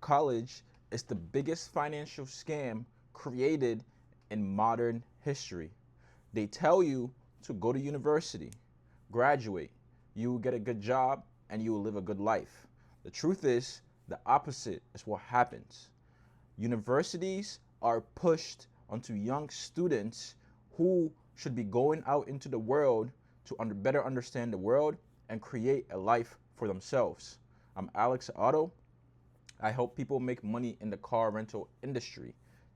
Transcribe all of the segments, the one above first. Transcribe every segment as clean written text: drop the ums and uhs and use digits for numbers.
college is the biggest financial scam created in modern history. They tell you to go to university, graduate, you will get a good job, and you will live a good life. The truth is, the opposite is what happens. Universities are pushed onto young students who should be going out into the world to better understand the world and create a life for themselves. I'm Alex Otto. I help people make money in the car rental industry.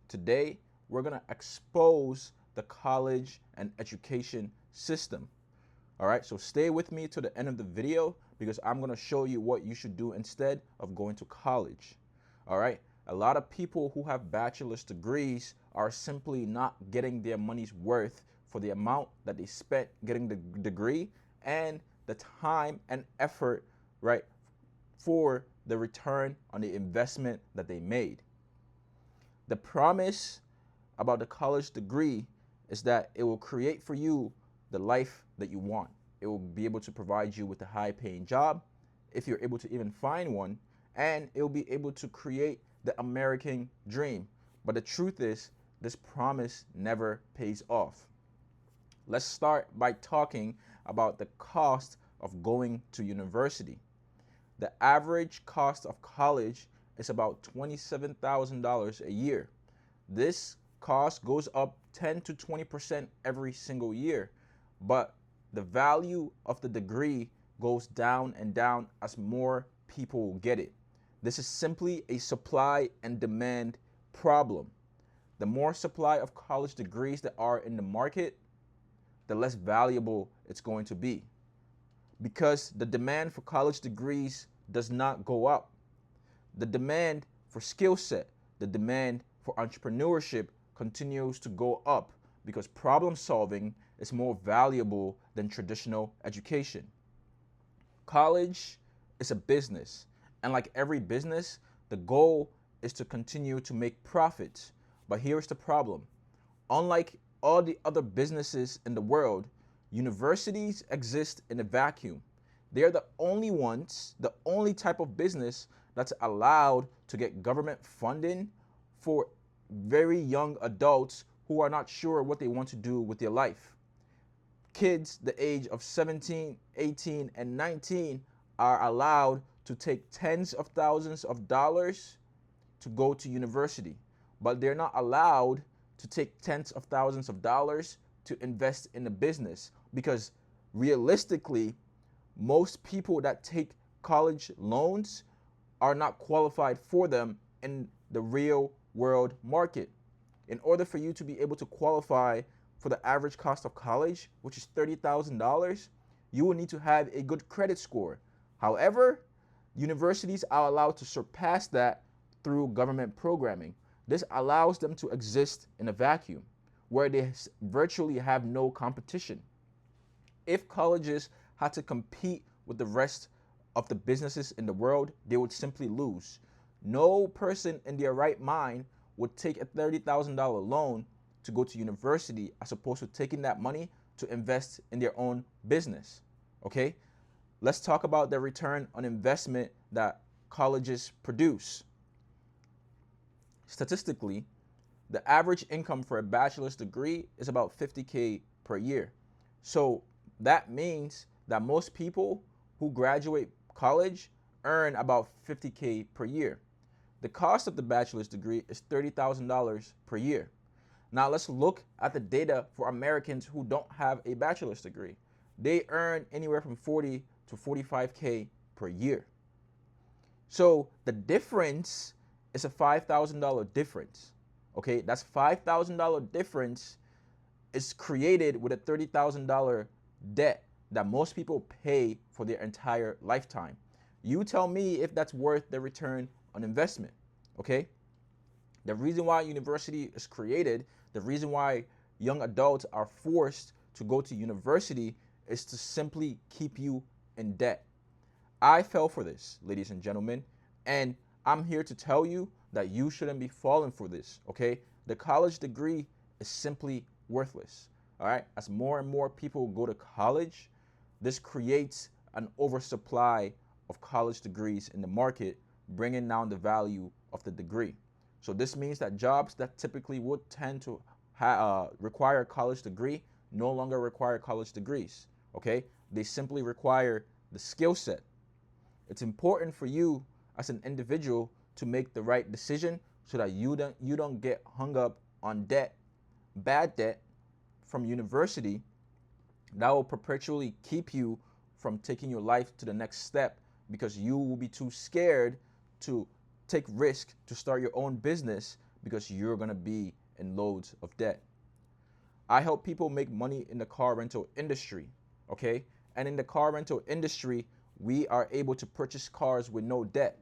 Today, we're going to expose the college and education system. All right, so stay with me to the end of the video because I'm going to show you what you should do instead of going to college. All right, a lot of people who have bachelor's degrees are simply not getting their money's worth for the amount that they spent getting the degree and the time and effort, right, for the return on the investment that they made. The promise about the college degree is that it will create for you the life that you want. It will be able to provide you with a high-paying job, if you're able to even find one, and it will be able to create the American dream. But the truth is, this promise never pays off. Let's start by talking about the cost of going to university. The average cost of college is about $27,000 a year. This cost goes up 10 to 20% every single year, but the value of the degree goes down and down as more people get it. This is simply a supply and demand problem. The more supply of college degrees that are in the market, the less valuable it's going to be, because the demand for college degrees does not go up. The demand for skill set, the demand for entrepreneurship continues to go up because problem solving is more valuable than traditional education. College is a business, and like every business, the goal is to continue to make profits. But here's the problem. Unlike all the other businesses in the world, universities exist in a vacuum. They're the only ones, the only type of business that's allowed to get government funding for very young adults who are not sure what they want to do with their life. Kids the age of 17, 18, and 19 are allowed to take tens of thousands of dollars to go to university, but they're not allowed to take tens of thousands of dollars to invest in a business, because realistically, most people that take college loans are not qualified for them in the real world market. In order for you to be able to qualify for the average cost of college, which is $30,000, you will need to have a good credit score. However, universities are allowed to surpass that through government programming. This allows them to exist in a vacuum where they virtually have no competition. If colleges had to compete with the rest of the businesses in the world, they would simply lose. No person in their right mind would take a $30,000 loan to go to university as opposed to taking that money to invest in their own business. Okay? Let's talk about the return on investment that colleges produce. Statistically, the average income for a bachelor's degree is about $50K per year. So that means that most people who graduate college earn about $50K per year. The cost of the bachelor's degree is $30,000 per year. Now let's look at the data for Americans who don't have a bachelor's degree. They earn anywhere from 40 to 45K per year. So the difference is a $5,000 difference. Okay, that's $5,000 difference is created with a $30,000 debt that most people pay for their entire lifetime. You tell me if that's worth the return on investment. Okay, the reason why university is created, the reason why young adults are forced to go to university is to simply keep you in debt. I fell for this, ladies and gentlemen, and I'm here to tell you that you shouldn't be falling for this, okay? The college degree is simply worthless, all right? As more and more people go to college, this creates an oversupply of college degrees in the market, bringing down the value of the degree. So this means that jobs that typically would tend to require a college degree no longer require college degrees, okay? They simply require the skill set. It's important for you as an individual to make the right decision so that you don't get hung up on debt, bad debt from university that will perpetually keep you from taking your life to the next step because you will be too scared to take risk to start your own business because you're going to be in loads of debt. I help people make money in the car rental industry, okay? And in the car rental industry, we are able to purchase cars with no debt,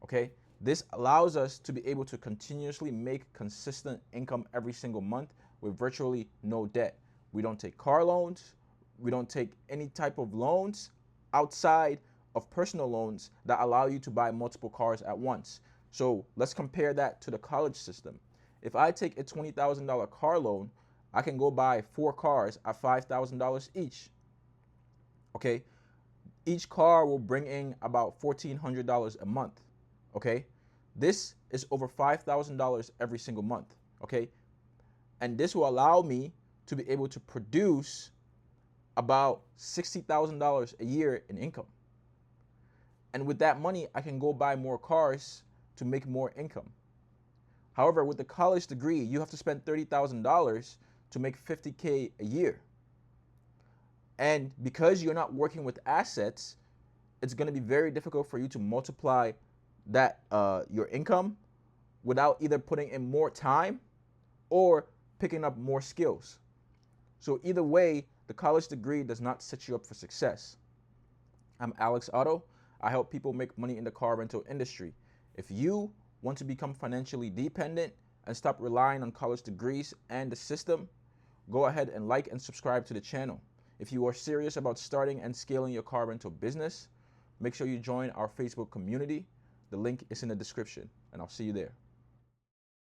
okay? This allows us to be able to continuously make consistent income every single month with virtually no debt. We don't take car loans. We don't take any type of loans outside of personal loans that allow you to buy multiple cars at once. So let's compare that to the college system. If I take a $20,000 car loan, I can go buy 4 cars at $5,000 each. Okay? Each car will bring in about $1,400 a month. Okay? This is over $5,000 every single month. Okay? And this will allow me to be able to produce about $60,000 a year in income. And with that money, I can go buy more cars to make more income. However, with the college degree, you have to spend $30,000 to make $50K a year. And because you're not working with assets, it's going to be very difficult for you to multiply that your income without either putting in more time or picking up more skills. So either way, the college degree does not set you up for success. I'm Alex Otto. I help people make money in the car rental industry. If you want to become financially dependent and stop relying on college degrees and the system, go ahead and like and subscribe to the channel. If you are serious about starting and scaling your car rental business, make sure you join our Facebook community. The link is in the description, and I'll see you there.